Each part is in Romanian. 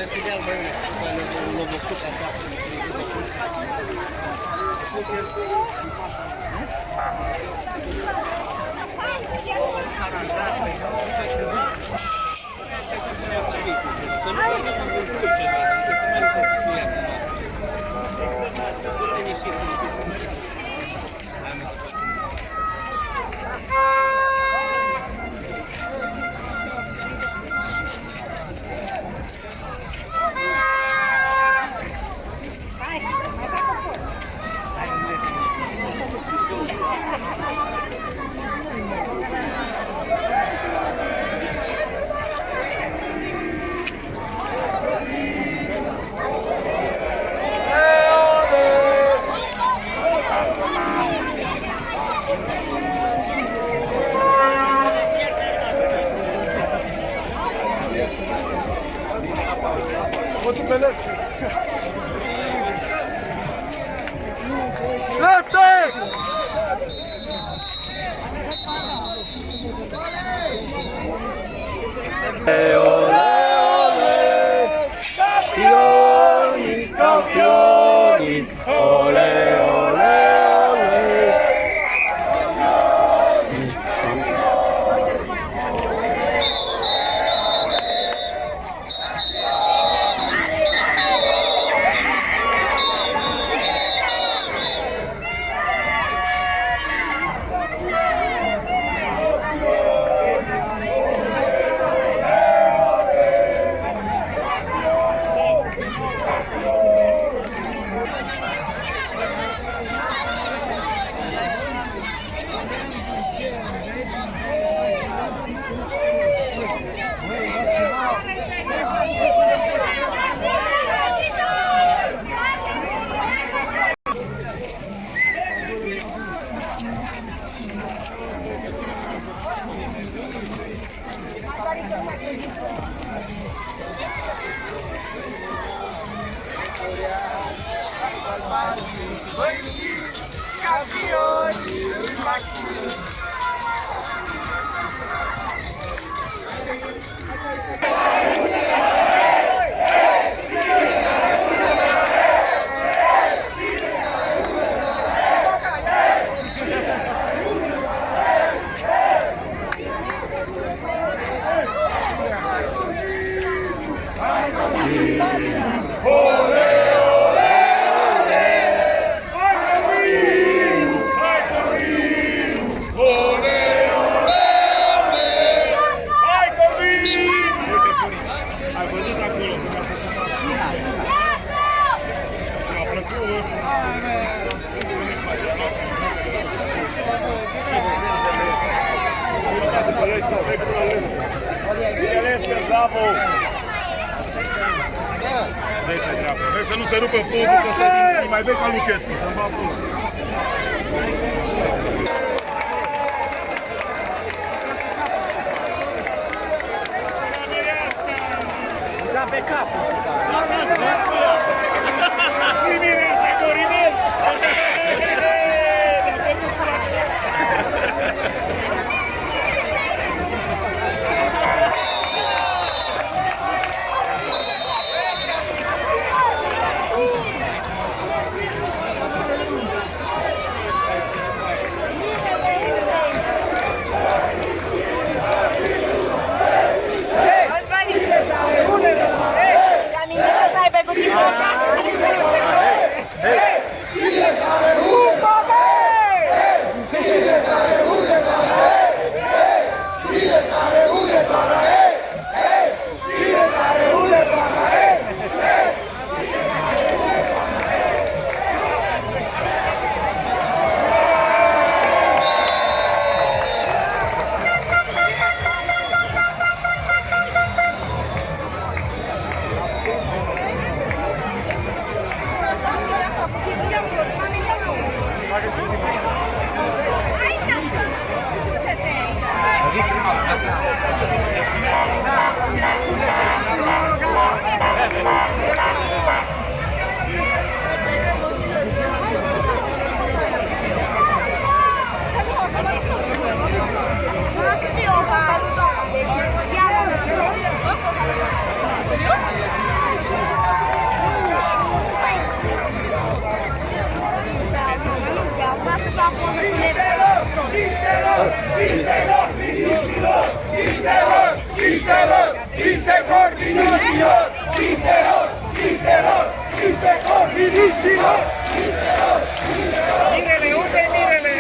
deschidea băile, l-a făcut așa. Vezi să nu se rupă podul, că ăsta e mai vechi ca Lucescu, să-mi va pula. Da pe cap! Mireasa, Corinel! Ai pe cu 5 ani? Mirele, unde-i Mirele?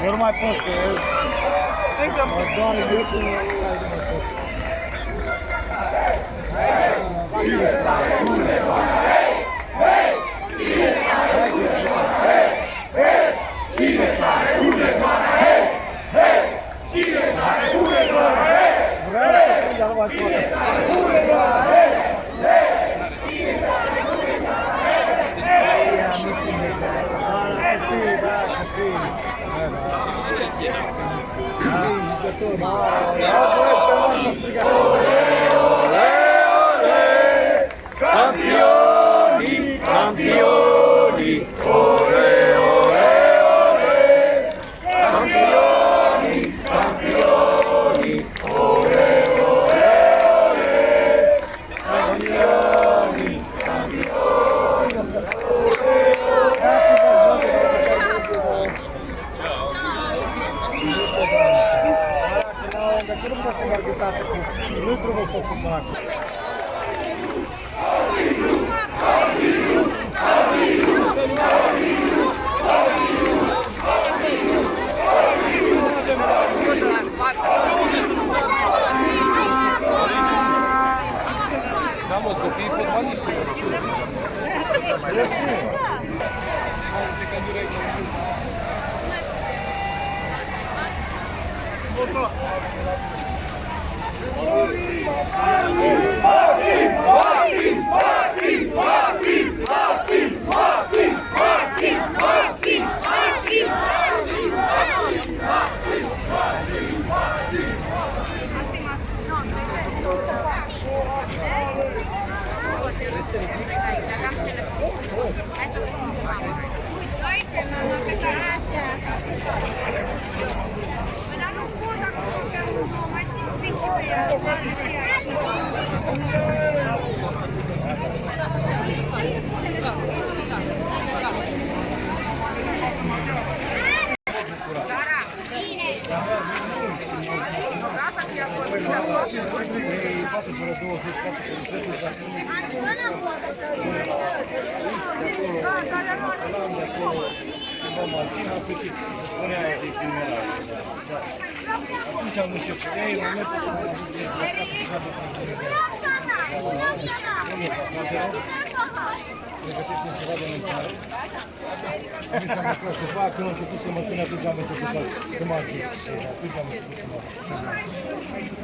Eu nu mai pot, că eu mă doare gâtul, nu mai pot. Vreau să strig, dar nu mai pot. Campioni, campioni, ole, ole, ole. Campioni, campioni, ole, ole, ole. Campioni, Dacă nu poți să merg tată cu lucru, vă fac cu mână. Da, mă, copiii fotbaliști. Dar nu pot acum, că nu mai țin un pic și pe Atunci am început. Ei, în momentul în care am început, găsesc ceva de mâncare. Nu știu, am lucrat să fac, când am început să mă pun, atunci am început să mă ajut. Atunci am început să mă ajut.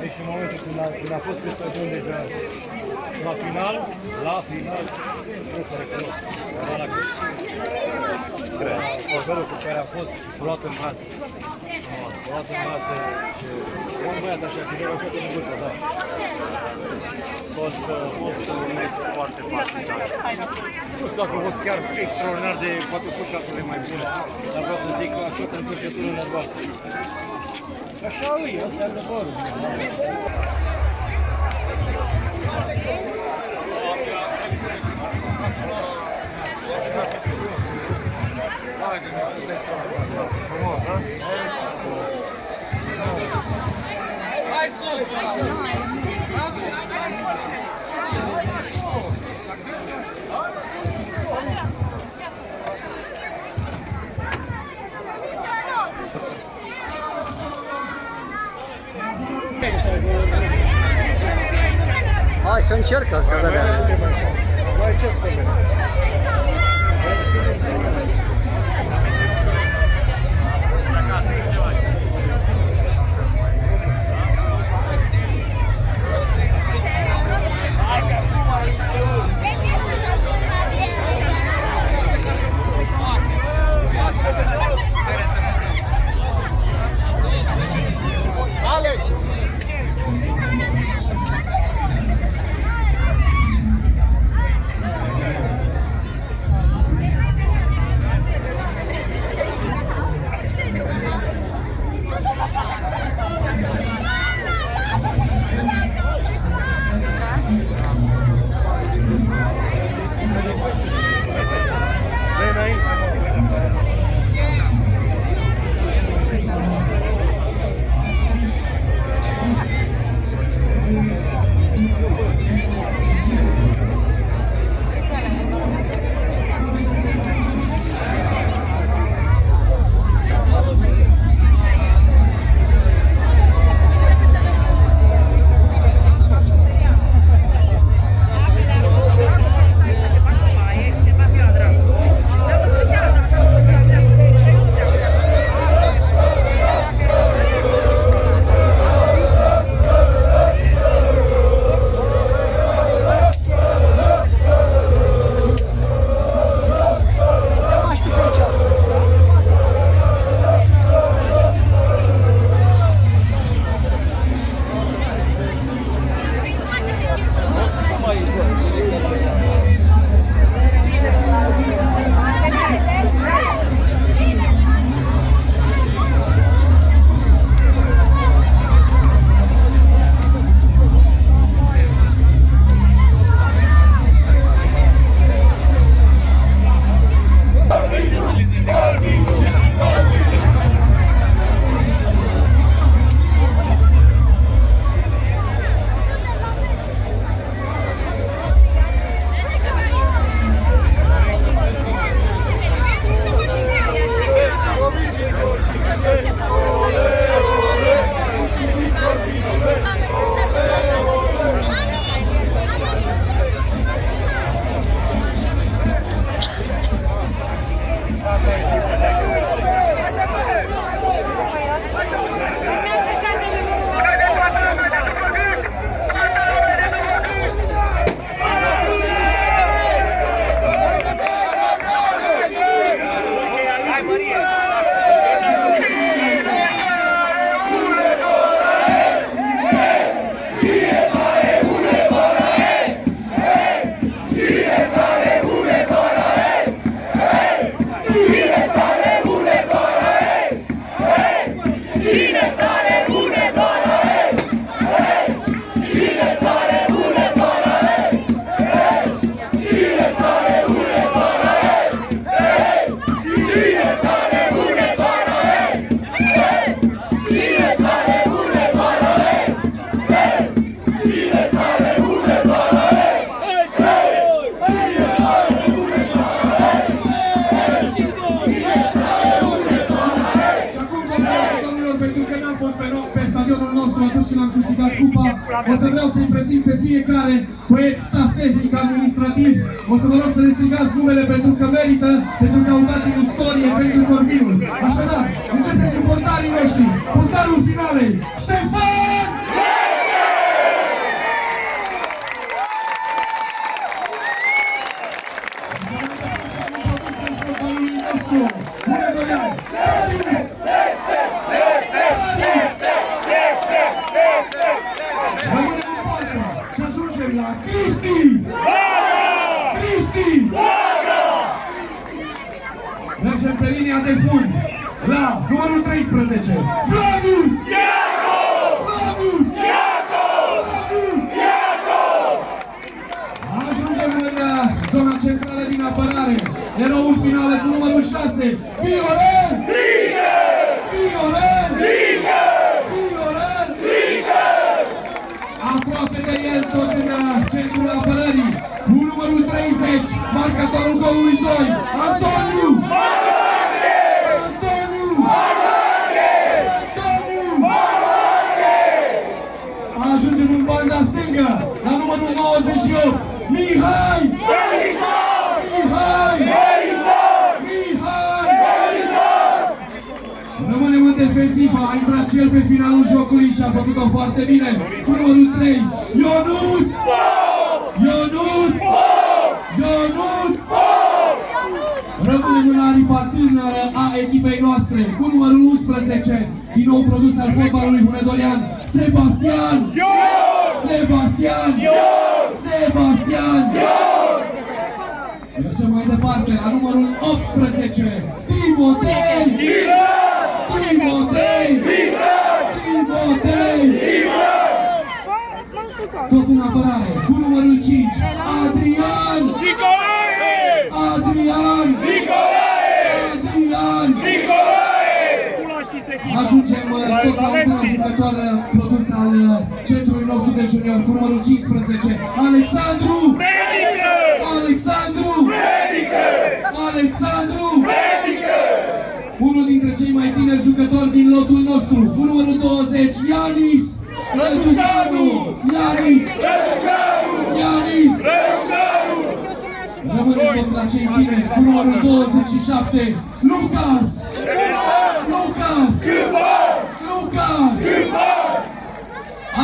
Deci în momentul când a fost pe stadion deja la final, vreau să recunosc, era la gând. Orvelul cu care a fost luat în brațe. Luat în brațe și un băiat așa, că așa de vârstă, da. A fost un meci foarte particular. Nu știu dacă a fost chiar extraordinar de poate a fost și atât de mai bune, dar vreau să zic că așa că încărcătură nervoasă. Așa e, asta e adevărul. Hai să încercăm să vedem. Mai ce să vedem? O să vreau să-i prezint pe fiecare băieț, staff tehnic, administrativ. O să vă rog să le strigați numele pentru că merită, pentru că au dat în istorie pentru Corvinul. Așadar, începem cu portarii noștri. Portarul finalei, Ștefan! Și ajungem la Cristi! Cristi! Mergem pe linia de fund la numărul 13, Flavius! Flavius! Ajungem în zona centrală din apărare. Eroul finale cu numărul 6, Viorel! Viorel! Aproape de el, tot în centrul apărării, cu numărul 30, marcatorul golului 2, Antoniu! Ajungem în banda stângă, la numărul 98, Mihai! Rămânem în defensivă, a intrat cel pe finalul jocului și a făcut-o foarte bine. Cu numărul 3, Ionuț! Rămânem în aripa tânără a echipei noastre, cu numărul 11, din nou produs al fotbalului hunedorean, Sebastian! Mergem mai departe, la numărul 18, Timotei! Tot în apărare, cu numărul 5, Adrian! Ajungem tot la ultimul jucător produs al centrului nostru de junior, cu numărul 15, Alexandru! Unul dintre cei mai tineri jucători din lotul nostru, cu numărul 20, Ianis Răducanu! Rămânem tot la cei tineri, cu numărul 27, Lucas!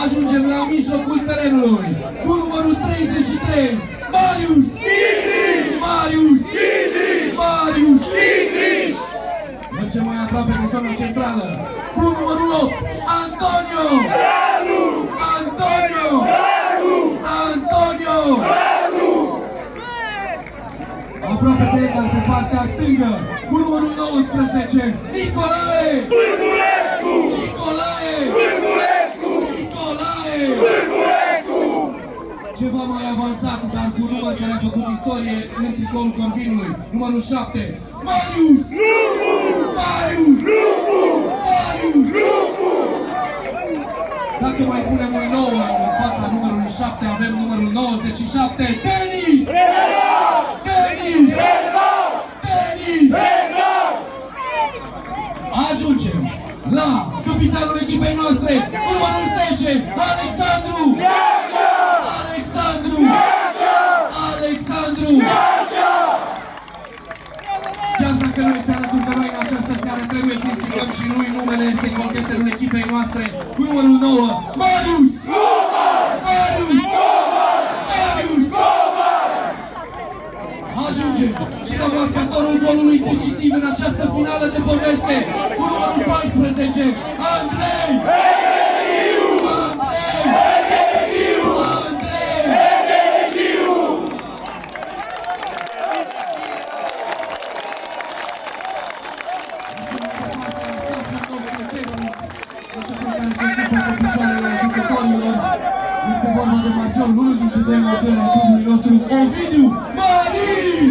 Ajungem la mijlocul terenului, cu numărul 33, Marius! Mergem mai aproape de zona centrală, cu numărul 8, Antonio! Aproape de egal pe partea stângă, cu numărul 19, Nicolae! Ceva mai avansat, dar cu număr care a făcut istorie în tricoul Corvinului, numărul 7, Marius! Dacă mai punem un 9 în fața numărului 7, avem numărul 97, Denis! Ajungem la capitanul echipei noastre, numărul 10, Alexandru! Chiar dacă nu este alături de noi în această seară, trebuie să-i strigăm și lui numele, este golgheterul echipei noastre, cu numărul 9, Marius! Ajungem și la marcatorul golului decisiv în această finală de poveste, cu numărul 14, Andrei! Este vorba de masior, unul din cei doi masiori ai clubului nostru, Ovidiu Marin!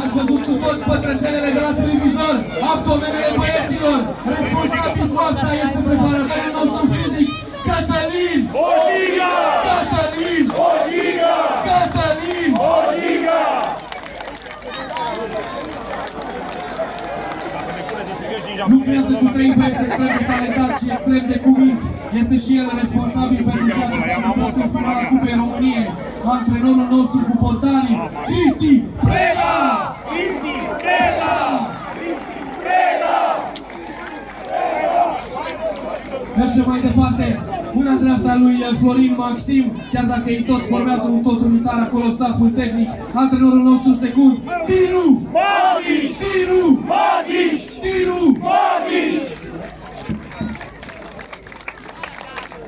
Ați văzut cu toți pătrățelele de la televizor, abdomenele băieților. Responsabil cu asta este preparatorul nostru fizic, Cătălin! Lucrează cu 3 indiferent de cuminți, este și el responsabil pentru ceea ce s-a întâmplat în finala Cupei României. Antrenorul nostru cu portarii, Cristi Preda! Cristi Preda! Cristi Preda! Mergem mai departe. Mâna dreapta lui Florin Maxim, chiar dacă ei toți formează un tot unitar acolo, stafful tehnic, antrenorul nostru secund, Tinu Magici! Tinu Magici! Tinu Magici!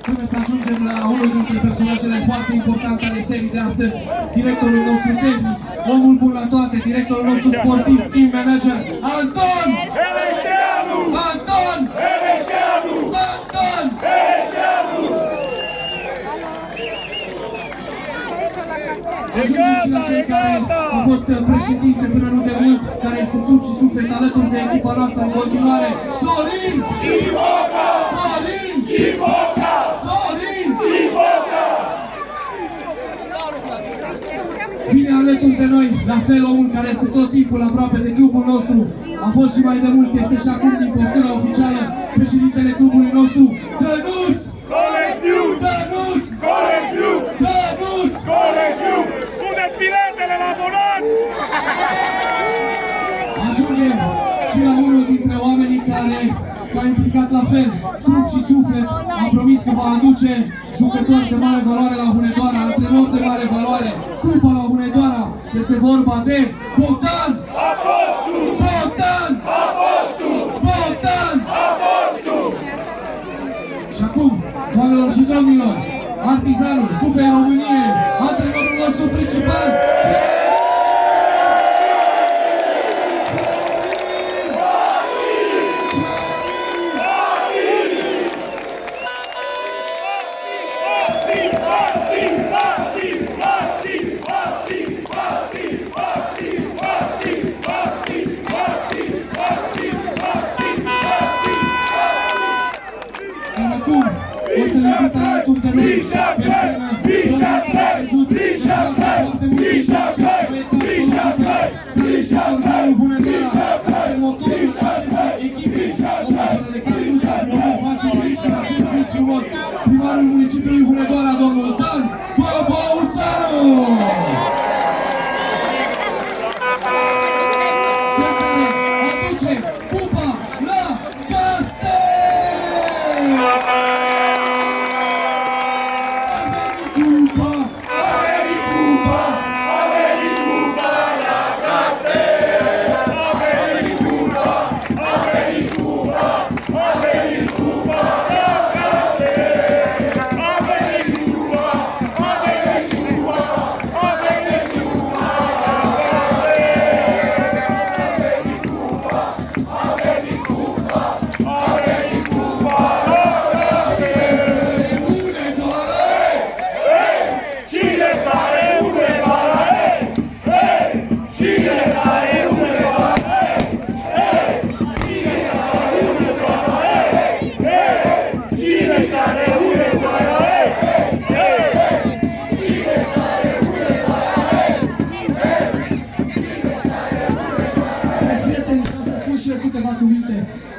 Până să ajungem la unul dintre personajele foarte importante ale serii de astăzi, directorul nostru tehnic, omul bun la toate, directorul nostru sportiv, team manager, Anton Eleșteanu! Anton Eleșteanu! Anton Eleșteanu! Ajungem și la cel care a fost președinte până nu de mult, care este trup și suflet alături de echipa noastră în continuare, Sorin Ciboca! Sorin Ciboca! Sorin Ciboca! Vine alături de noi, la fel omul care este tot timpul aproape de clubul nostru, a fost și mai de mult, este și acum din postura oficială, președintele clubului nostru, Dănuț! Colegiu! Dănuț! Colegiu! Dănuț! Colegiu! Puneți biletele la abonați! Ajungem și la unul dintre oamenii care s-a implicat la fel, trup și suflet, a promis că va aduce jucători de mare valoare la Hunedoara, antrenor de mare valoare, cupa la Hunedoara, este vorba de Bogdan Apostu! Bogdan Apostu! Bogdan Apostu! Și acum, doamnelor și domnilor, artizanul Cupei României, antrenorul nostru principal, acum o să-l invit alături de noi pe scenă, domnul Crezut, foarte mult care și Corvinul Hunedoara, este motorul acestei echipe, operele care nu s-a putut face prin acest fus frumos. Primarul municipiului Hunedoara, domnul Dan Băbăuțanu! Cel care aduce cupa la Castel!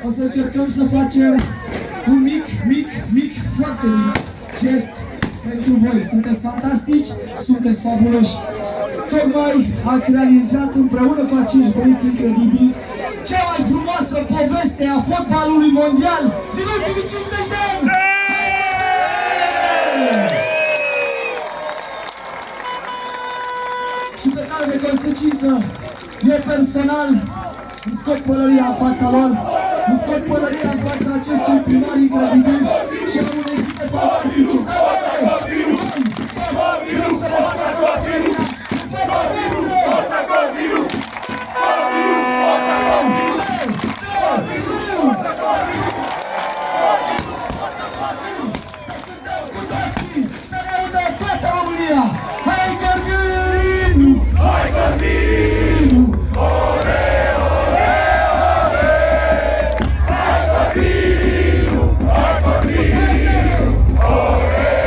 O să încercăm să facem un mic, foarte mic gest pentru voi. Sunteți fantastici, sunteți fabuloși. Tocmai ați realizat împreună cu acești băieți incredibili cea mai frumoasă poveste a fotbalului mondial din ultimii 50 de ani! Și pe care de consecință, eu personal îmi scot pălăria în fața lor, îmi scot pălăria în fața acestui primar incredibil și am unei echipe fantastice. Vreau să vă scot pălăria în fața voastră! Să cântăm cu toții, să ne audă toată România! Hai Corvinu! Hai Corvinu! Ore! Hai Corvinu! Hai Corvinu! Ore!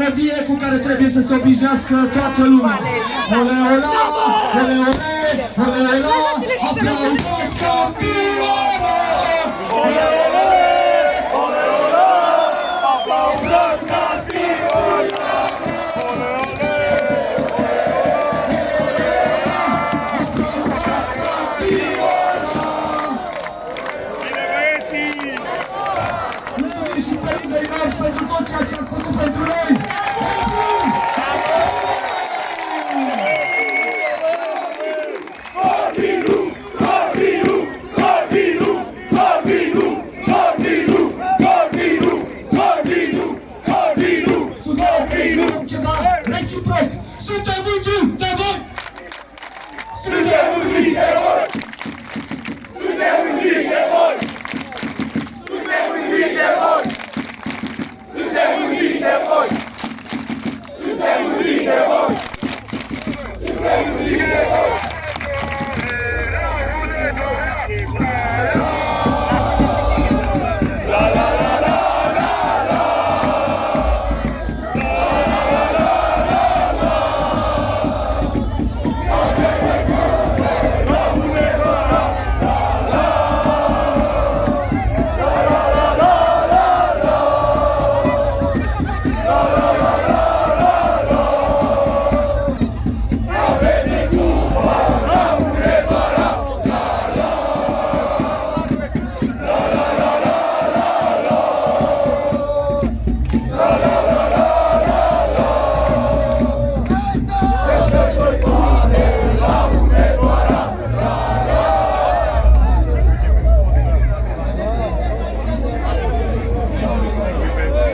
melodie cu care trebuie să se obișnuiască toată lumea. Ole, ola, ole, ole, ole, ola, aplausos campioana! Ole, ole, ole, ola, aplausos campioana! Mulțumim și Pelizei mari pentru tot ceea ce ați făcut pentru noi! Sunteți să spunem ceva reciproc! Suntem mândri de voi! Suntem mândri de voi! Suntem mândri de voi! Suntem mândri de voi! Suntem mândri de voi! Suntem mândri de voi! Suntem mândri de voi!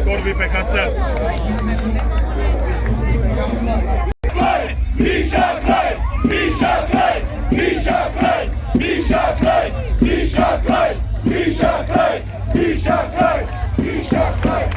Corbi pe castel. Misha Clay! Misha Clay! Misha Clay! Misha Clay! Misha Clay! Misha Clay! Misha Clay! Misha Clay!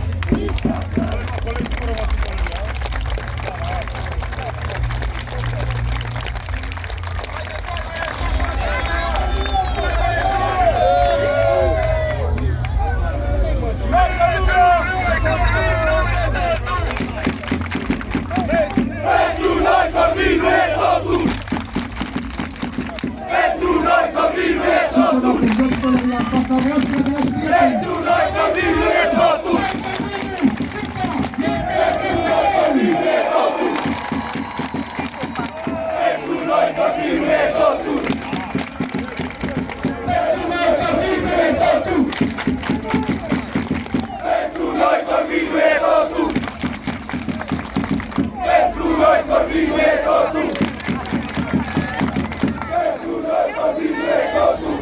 Pentru noi copilul e totul! Pentru noi copilul e totul! Pentru noi copilul e totul! Pentru noi copilul e totul! Pentru noi copilul e totul! Pentru noi copilul e totul! Pentru noi copilul e totul! Pentru noi copilul e totul!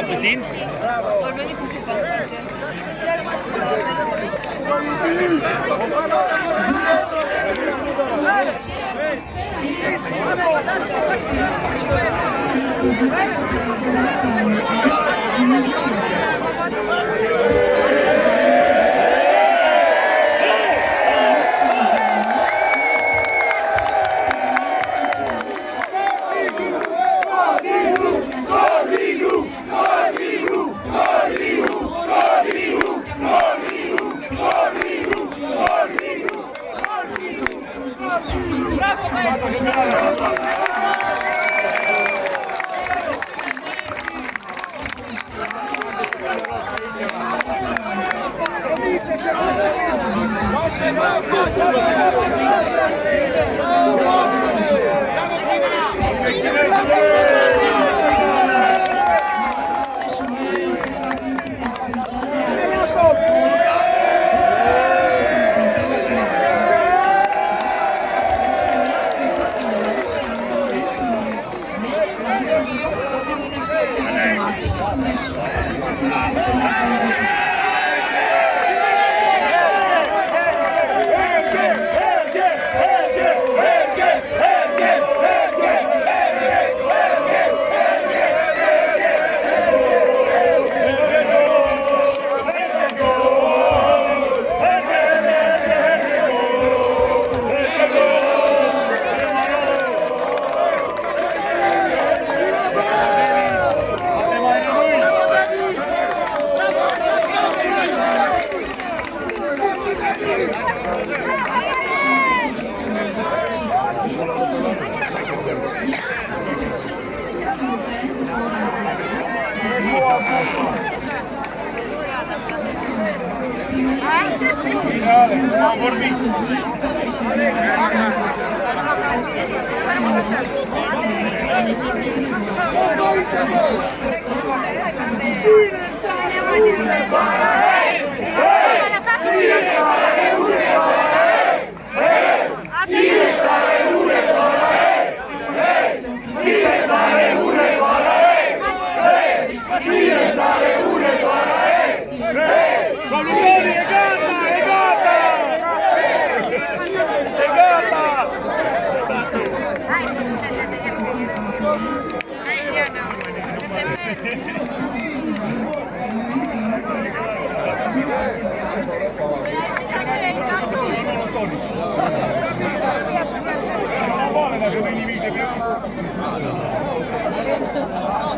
puțin. Bravo!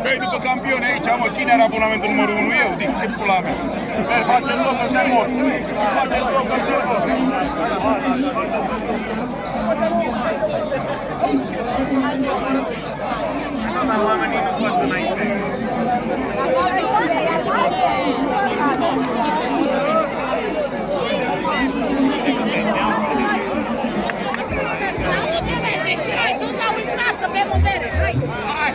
Băi, după campioni aici, mă, cine are abonamentul numărul 1? Eu, zic, ce pula mea. Băi, faceți loc ăștia mor. Faceți loc ăștia mor. Oamenii nu pot să înainte. Și hai sus la ultraș să bem o bere, hai! Hai!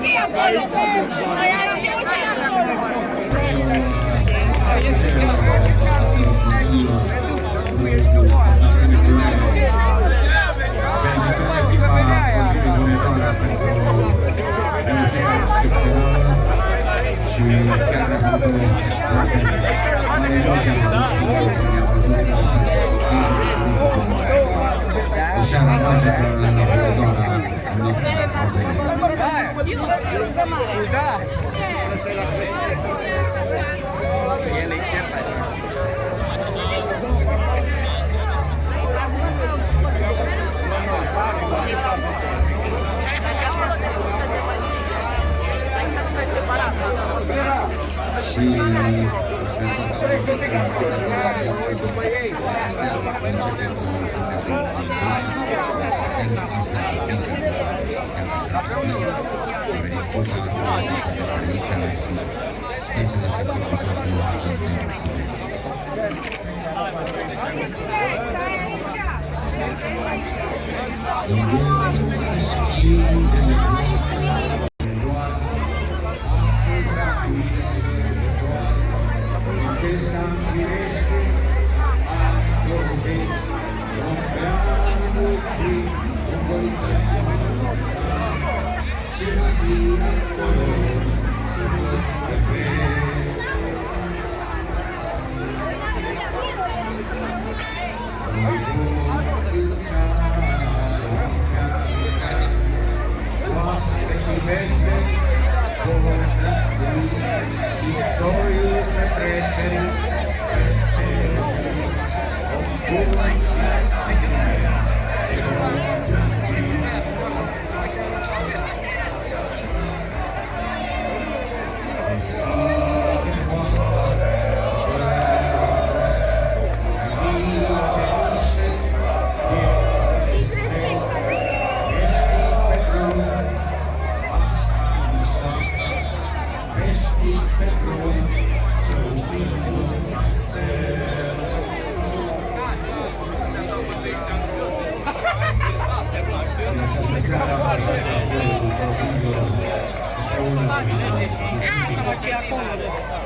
Ce e acolo? Mai are ce e acolo? Și chiar a făcut o foarte mare elogie o seară magică la Vălădoara în noaptea Cruzei. Și pentru absolut ce acolo.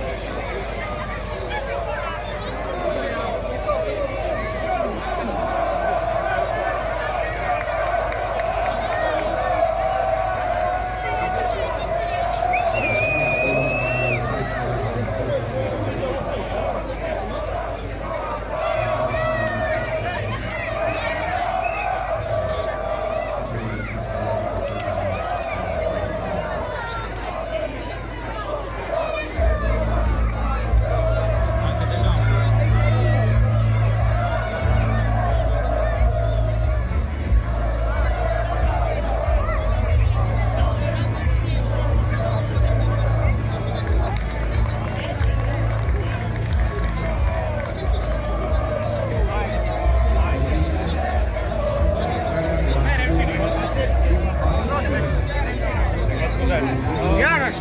Iarăși!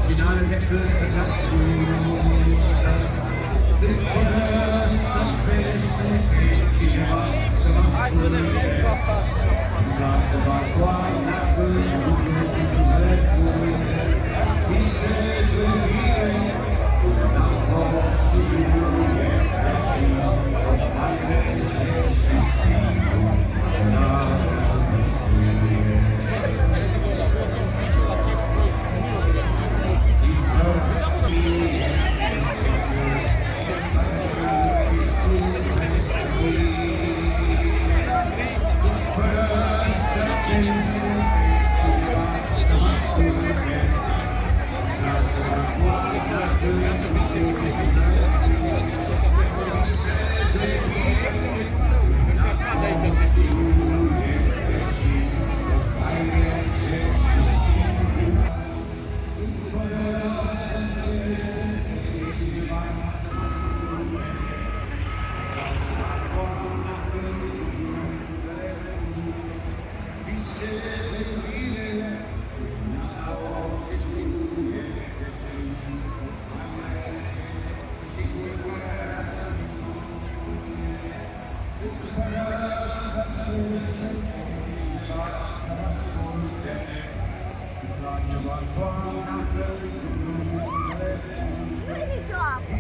Finale de Hai să vedem ce asta.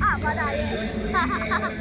Apa dah?